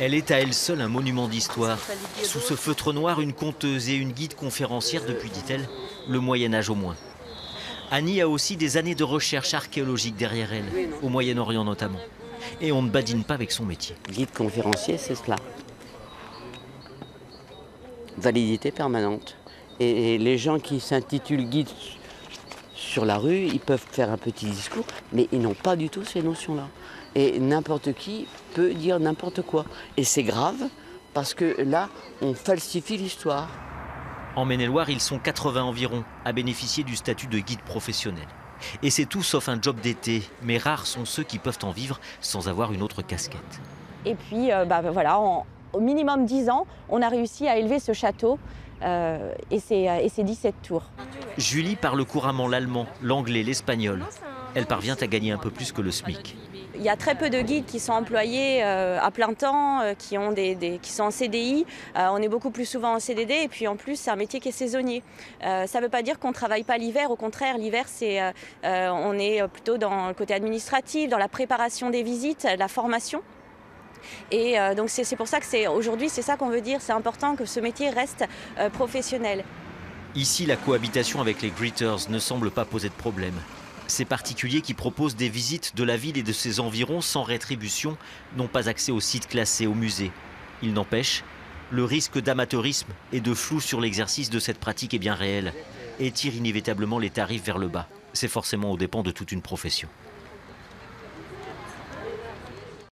Elle est à elle seule un monument d'histoire. Sous ce feutre noir, une conteuse et une guide conférencière depuis, dit-elle, le Moyen-Âge au moins. Annie a aussi des années de recherche archéologique derrière elle, au Moyen-Orient notamment. Et on ne badine pas avec son métier. Guide conférencier, c'est cela. Validité permanente. Et les gens qui s'intitulent guide sur la rue, ils peuvent faire un petit discours, mais ils n'ont pas du tout ces notions-là. Et n'importe qui peut dire n'importe quoi. Et c'est grave, parce que là, on falsifie l'histoire. En Maine-et-Loire, ils sont 80 environ à bénéficier du statut de guide professionnel. Et c'est tout sauf un job d'été, mais rares sont ceux qui peuvent en vivre sans avoir une autre casquette. Et puis, voilà, au minimum 10 ans, on a réussi à élever ce château et ses 17 tours. Julie parle couramment l'allemand, l'anglais, l'espagnol. Elle parvient à gagner un peu plus que le SMIC. Il y a très peu de guides qui sont employés à plein temps, qui sont en CDI. On est beaucoup plus souvent en CDD et puis en plus c'est un métier qui est saisonnier. Ça ne veut pas dire qu'on ne travaille pas l'hiver, au contraire l'hiver on est plutôt dans le côté administratif, dans la préparation des visites, la formation. Et donc c'est pour ça que aujourd'hui c'est ça qu'on veut dire, c'est important que ce métier reste professionnel. Ici, la cohabitation avec les greeters ne semble pas poser de problème. Ces particuliers qui proposent des visites de la ville et de ses environs sans rétribution n'ont pas accès aux sites classés, aux musées. Il n'empêche, le risque d'amateurisme et de flou sur l'exercice de cette pratique est bien réel et tire inévitablement les tarifs vers le bas. C'est forcément aux dépens de toute une profession.